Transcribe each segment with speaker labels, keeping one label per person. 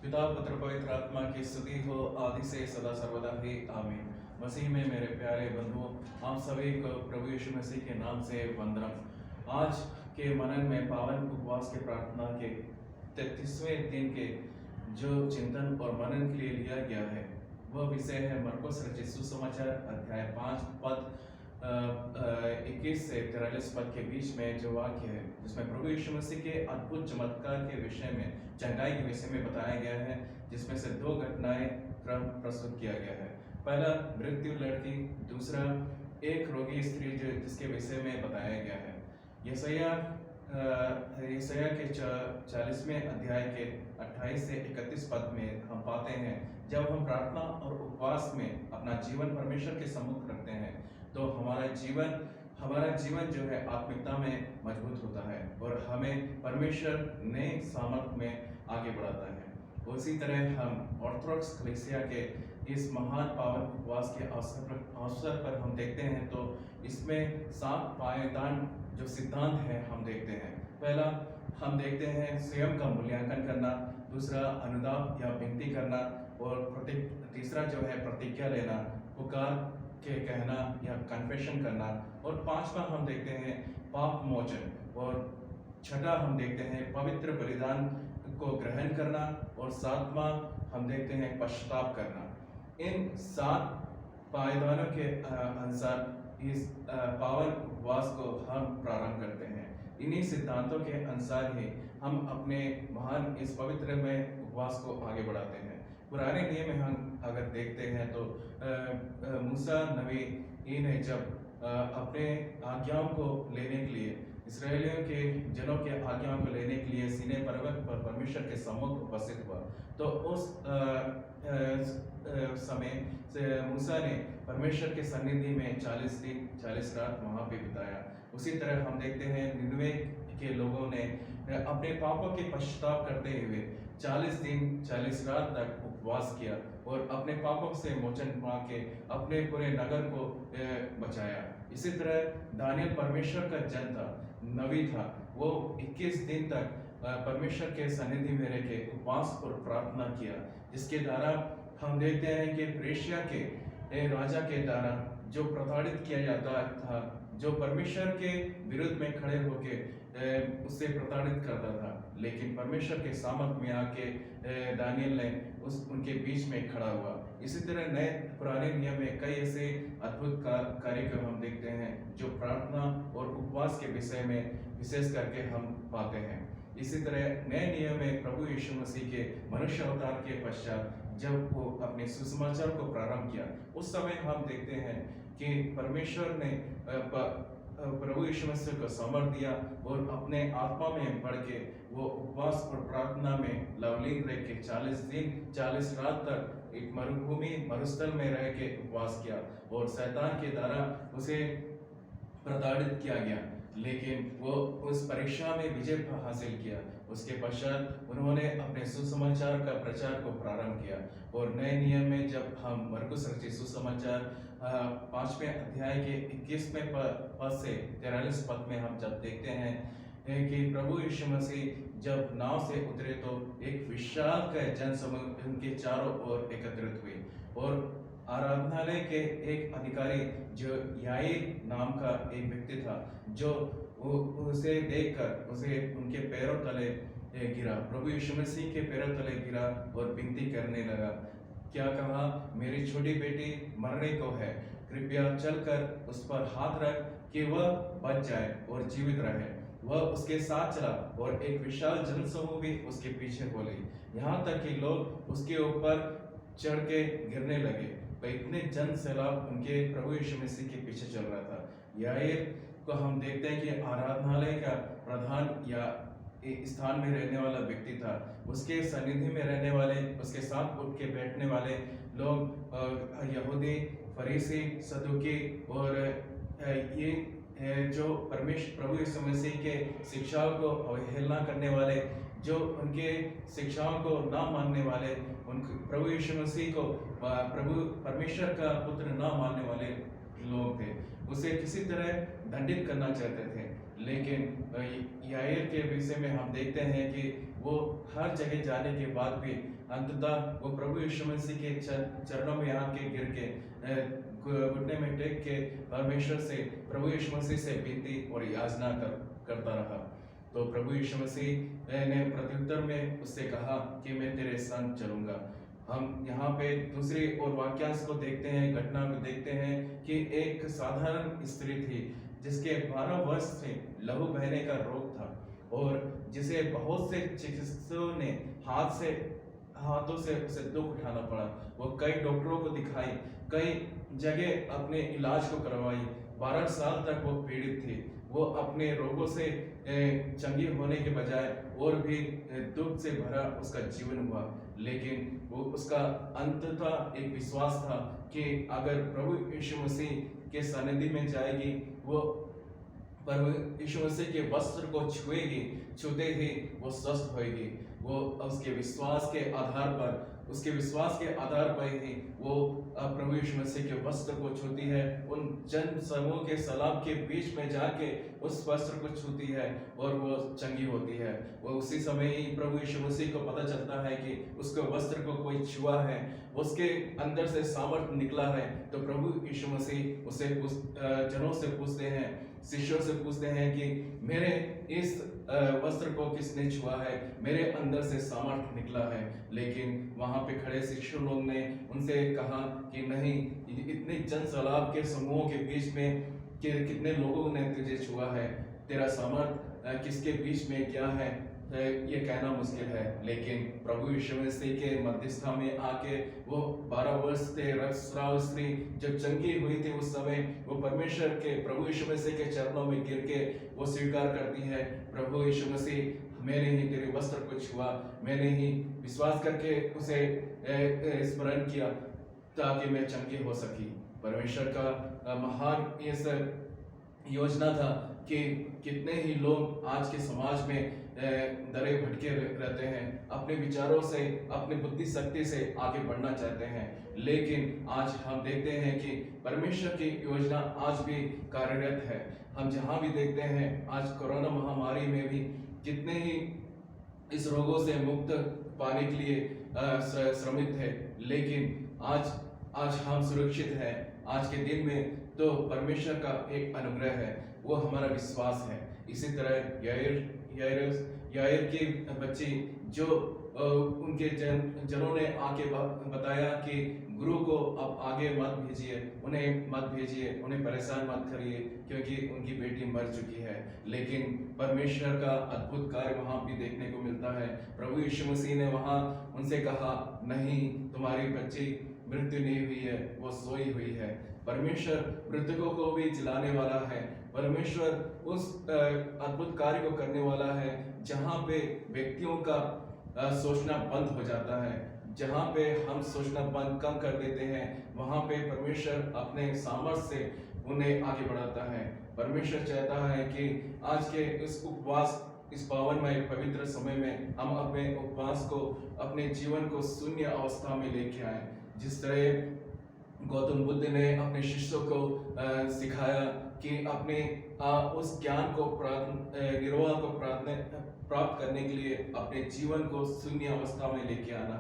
Speaker 1: पिता पुत्र पवित्र आत्मा की स्तुति हो आदि से सदा सर्वदा ही आमीन। मसीह में मेरे प्यारे बंधुओं, आप सभी को प्रभु यीशु मसीह के नाम से वंदनम। आज के मनन में पावन उपवास के प्रार्थना के 33वें दिन के जो चिंतन और मनन के लिए लिया गया है वह विषय है मरकुस रचित सुसमाचार अध्याय 5 पद 21 से 43 पद के बीच में जो वाक्य है जिसमें प्रभु यीशु मसीह के अद्भुत चमत्कार के विषय में, चंगाई के विषय में बताया गया है, जिसमें से दो घटनाएं क्रम प्रस्तुत किया गया है। पहला मृत्यु लड़की, दूसरा एक रोगी स्त्री जिसके विषय में बताया गया है। यशायाह के 40वें अध्याय के 28 से 31 पद में हम पाते हैं, जब हम प्रार्थना और उपवास में अपना जीवन परमेश्वर के सम्मुख रखते हैं तो हमारा जीवन जो है आत्मिकता में मजबूत होता है और हमें परमेश्वर नए सामर्थ में आगे बढ़ाता है। उसी तरह हम ऑर्थोडॉक्स कलीसिया के इस महान पावन उपवास के अवसर पर हम देखते हैं तो इसमें 7 पायदान जो सिद्धांत है हम देखते हैं। पहला हम देखते हैं स्वयं का मूल्यांकन करना, दूसरा अनुदान या विनती करना, और तीसरा जो है प्रतिज्ञा लेना, पुकार के कहना या कन्फेशन करना, और पांचवा हम देखते हैं पाप मोचन, और छठा हम देखते हैं पवित्र बलिदान को ग्रहण करना, और सातवां हम देखते हैं पश्चाताप करना। इन 7 पायदानों के अनुसार इस पावन उपवास को हम प्रारंभ करते हैं। इन्हीं सिद्धांतों के अनुसार ही हम अपने महान इस पवित्र में उपवास को आगे बढ़ाते हैं। पुराने नियम में हम अगर देखते हैं तो मूसा नबी ने जब अपने आज्ञाओं को लेने के लिए, इस्राएलियों के जनों के आज्ञाओं को लेने के लिए सीनै पर्वत पर परमेश्वर के सम्मुख उपस्थित हुआ, तो उस समय से मूसा ने परमेश्वर के सन्निधि में 40 दिन 40 रात वहाँ पे बिताया। उसी तरह हम देखते हैं निनवे के लोगों ने अपने पापों के पश्चाताप करते हुए 40 दिन 40 रात तक उपवास किया और अपने पापों से मोचन पा के अपने पूरे नगर को बचाया। इसी तरह दानियल परमेश्वर का जन था, नबी था, वो 21 दिन तक परमेश्वर के सन्निधि में रह के उपवास और प्रार्थना किया, जिसके द्वारा हम देखते हैं कि प्रेशिया के राजा के द्वारा जो प्रताड़ित किया जाता था, जो परमेश्वर के विरुद्ध में खड़े होके उससे प्रताड़ित करता था, लेकिन परमेश्वर के सामर्थ में आके दानियल ने उनके बीच में खड़ा हुआ। इसी तरह नए पुराने नियम में कई ऐसे अद्भुत कार्यक्रम हम देखते हैं जो प्रार्थना और उपवास के विषय में विशेष करके हम पाते हैं। इसी तरह नए नियम में प्रभु यीशु मसीह के मनुष्य अवतार के पश्चात जब वो अपने सुसमाचार को प्रारंभ किया, उस समय हम देखते हैं कि परमेश्वर ने प्रभु यीशु मसीह को सामर्थ दिया और अपने आत्मा में बढ़ के वो उपवास और प्रार्थना में लवलीन रह के 40 दिन 40 रात तक एक मरुभूमि मरुस्थल में रह के उपवास किया और शैतान के द्वारा उसे प्रताड़ित किया गया, लेकिन वो उस परीक्षा में विजय हासिल किया। उसके पश्चात उन्होंने अपने सुसमाचार का प्रचार को प्रारंभ किया। और नए नियम में जब हम मरकुस रचित सुसमाचार 5वें अध्याय के 21वें पद से 43 पद में हम जब देखते हैं कि प्रभु यीशु मसीह जब नाव से उतरे तो एक विशाल का जनसमूह उनके चारों ओर एकत्रित हुई, और आराधनालय के एक अधिकारी जो याईर नाम का एक व्यक्ति था, जो उसे देखकर उसे उनके पैरों तले गिरा, प्रभु यीशु मसीह के पैरों तले गिरा और विनती करने लगा। क्या कहा? मेरी छोटी बेटी मरने को है, कृपया चलकर उस पर हाथ रख कि वह बच जाए और जीवित रहे। वह उसके साथ चला और एक विशाल जनसमूह भी उसके पीछे बोली, यहाँ तक कि लोग उसके ऊपर चढ़ के गिरने लगे। इतने जन सैलाब उनके प्रभु यीशु मसीह के पीछे चल रहा था। याईर को हम देखते हैं कि आराधनालय का प्रधान या स्थान में रहने वाला व्यक्ति था। उसके सन्निधि में रहने वाले, उसके साथ उठ के बैठने वाले लोग यहूदी, फरीसी, सदुकी और ये जो प्रभु यीशु मसीह के शिक्षाओं को अवहेलना करने वाले, जो उनके शिक्षाओं को ना मानने वाले, उनके प्रभु यीशु मसीह को परमेश्वर का पुत्र ना मानने वाले लोग थे, उसे किसी तरह दंडित करना चाहते थे। लेकिन याईर के विषय में हम देखते हैं कि वो हर जगह जाने के बाद भी अंततः वो प्रभु यीशु मसीह के चरणों में आके गिर के घुटने में टेक के परमेश्वर से, प्रभु यीशु मसीह से विनती और याचना करता रहा। तो प्रभु यीशु मसीह ने प्रत्युत्तर में उससे कहा कि मैं तेरे संग चलूंगा। हम यहाँ पे दूसरी और वाक्यांश को देखते हैं, घटना को देखते हैं कि एक साधारण स्त्री थी जिसके 12 वर्ष से लहू बहने का रोग था और जिसे बहुत से चिकित्सकों ने हाथों से उसे दुख उठाना पड़ा। वो कई डॉक्टरों को दिखाई, कई जगह अपने इलाज को करवाई। 12 साल तक वो पीड़ित थी। वो अपने रोगों से चंगी होने के बजाय और भी दुख से भरा उसका जीवन हुआ। लेकिन वो उसका अंततः एक विश्वास था कि अगर प्रभु यीशु मसीह के सानिध्य में जाएगी, वो प्रभु यीशु मसीह के वस्त्र को छुएगी, छूते ही वो स्वस्थ होएगी। वो उसके विश्वास के आधार पर ही वो प्रभु यीशु मसीह के वस्त्र को छूती है। उन जन समूह के सलाब के बीच में जाके उस वस्त्र को छूती है और वो चंगी होती है। वो उसी समय ही प्रभु यीशु मसीह को पता चलता है कि उसके वस्त्र को कोई छुआ है, उसके अंदर से सामर्थ निकला है। तो प्रभु यीशु मसीह उसे जनों से पूछते हैं, शिष्यों से पूछते हैं कि मेरे इस वस्त्र को किसने छुआ है, मेरे अंदर से सामर्थ निकला है। लेकिन वहां पे खड़े शिष्य लोग ने उनसे कहा कि नहीं, इतने जन सैलाब के समूहों के बीच में कितने लोगों ने तुझे छुआ है, तेरा सामर्थ किसके बीच में क्या है, ये कहना मुश्किल है। लेकिन प्रभु यीशु मसीह के मध्यस्थता में आके वो 12 वर्ष से रक्तस्राव स्त्री जब चंगी हुई थी, उस समय वो परमेश्वर के प्रभु यीशु मसीह के चरणों में गिर के वो स्वीकार करती है, प्रभु यीशु मसीह मैंने ही तेरे वस्त्र को छुआ, मैंने ही विश्वास करके उसे स्मरण किया ताकि मैं चंगी हो सकी। परमेश्वर का महान इस योजना था कि कितने ही लोग आज के समाज में डरे भटके रहते हैं, अपने विचारों से, अपनी बुद्धि शक्ति से आगे बढ़ना चाहते हैं। लेकिन आज हम देखते हैं कि परमेश्वर की योजना आज भी कार्यरत है। हम जहाँ भी देखते हैं, आज कोरोना महामारी में भी कितने ही इस रोगों से मुक्त पाने के लिए श्रमित है, लेकिन आज हम सुरक्षित हैं। आज के दिन में तो परमेश्वर का एक अनुग्रह है, वो हमारा विश्वास है। इसी तरह यायर की बच्ची जो उनके जनों ने आके बताया कि गुरु को अब आगे मत भेजिए, उन्हें परेशान मत करिए क्योंकि उनकी बेटी मर चुकी है। लेकिन परमेश्वर का अद्भुत कार्य वहां भी देखने को मिलता है। प्रभु यीशु मसीह ने वहां उनसे कहा, नहीं, तुम्हारी बच्ची मृत्यु नहीं हुई है, वो सोई हुई है। परमेश्वर मृतकों को भी जिलाने वाला है। परमेश्वर उस अद्भुत कार्य को करने वाला है जहाँ पे व्यक्तियों का सोचना बंद हो जाता है। जहाँ पे हम सोचना बंद कम कर देते हैं, वहाँ पे परमेश्वर अपने सामर्थ्य से उन्हें आगे बढ़ाता है। परमेश्वर चाहता है कि आज के इस उपवास, इस पावनमय पवित्र समय में हम अपने उपवास को, अपने जीवन को शून्य अवस्था में लेके आए। जिस तरह गौतम बुद्ध ने अपने शिष्यों को सिखाया कि अपने उस ज्ञान को निर्वाह को प्राप्त करने के लिए अपने जीवन को शून्य अवस्था में लेके आना।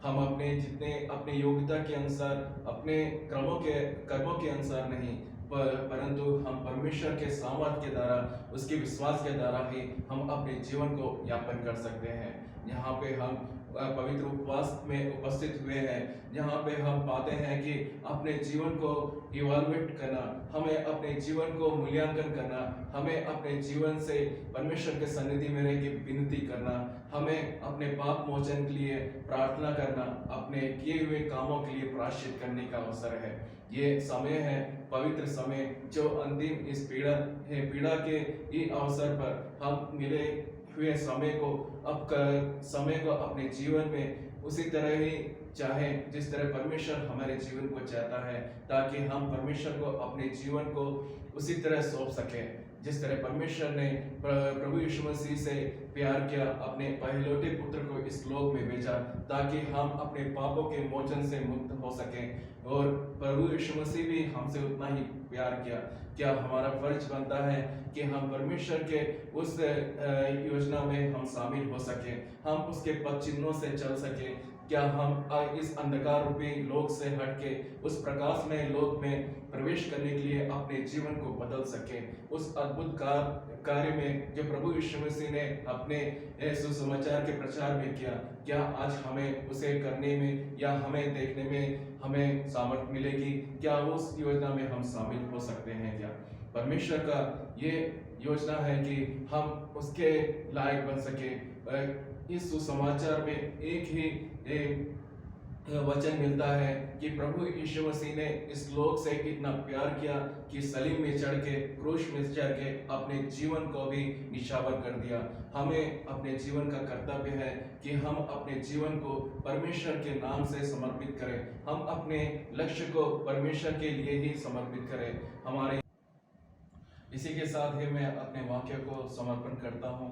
Speaker 1: हम अपने योग्यता के अनुसार, अपने कर्मों के अनुसार नहीं, परंतु हम परमेश्वर के सामर्थ्य के द्वारा, उसके विश्वास के द्वारा ही हम अपने जीवन को यापन कर सकते हैं। यहाँ पे हम पवित्र उपवास में उपस्थित हुए हैं, जहाँ पे हम पाते हैं कि अपने जीवन को इवैल्यूएट करना, हमें अपने जीवन को मूल्यांकन करना, हमें अपने जीवन से परमेश्वर के सन्निधि में रह के विनती करना, हमें अपने पाप मोचन के लिए प्रार्थना करना, अपने किए हुए कामों के लिए प्रायश्चित करने का अवसर है। ये समय है, पवित्र समय, जो अंतिम इस पीड़ा के ही अवसर पर हम मिले हुए समय को अपने जीवन में उसी तरह ही चाहें जिस तरह परमेश्वर हमारे जीवन को चाहता है, ताकि हम परमेश्वर को अपने जीवन को उसी तरह सौंप सकें जिस तरह परमेश्वर ने प्रभु यीशु मसीह से प्यार किया, अपने पहलौठे पुत्र को इस लोक में भेजा ताकि हम अपने पापों के मोचन से मुक्त हो सकें। और प्रभु यीशु मसीह भी हमसे उतना ही प्यार किया। क्या हमारा फर्ज बनता है कि हम परमेश्वर के उस योजना में हम शामिल हो सके, हम उसके पद चिन्हों से चल सके, क्या हम इस अंधकार रूपी लोक से हट के उस प्रकाशमय लोक में प्रवेश करने के लिए अपने जीवन को बदल सके। उस अद्भुत कार्य में जो प्रभु यीशु मसीह ने अपने सुसमाचार के प्रचार में किया, क्या आज हमें उसे करने में या हमें देखने में हमें सामर्थ्य मिलेगी? क्या उस योजना में हम शामिल हो सकते हैं? क्या परमेश्वर का ये योजना है कि हम उसके लायक बन सके? इस सुसमाचार में एक वचन मिलता है कि प्रभु यीशु मसीह ने इस लोक से इतना प्यार किया कि सलीम में चढ़ के, क्रूस में चढ़ के अपने जीवन को भी निछावर कर दिया। हमें अपने जीवन का कर्तव्य है कि हम अपने जीवन को परमेश्वर के नाम से समर्पित करें। हम अपने लक्ष्य को परमेश्वर के लिए ही समर्पित करें। हमारे इसी के साथ ही मैं अपने वाक्य को समर्पण करता हूँ।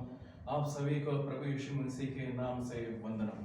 Speaker 1: आप सभी को प्रभु यीशु मसीह के नाम से वंदना।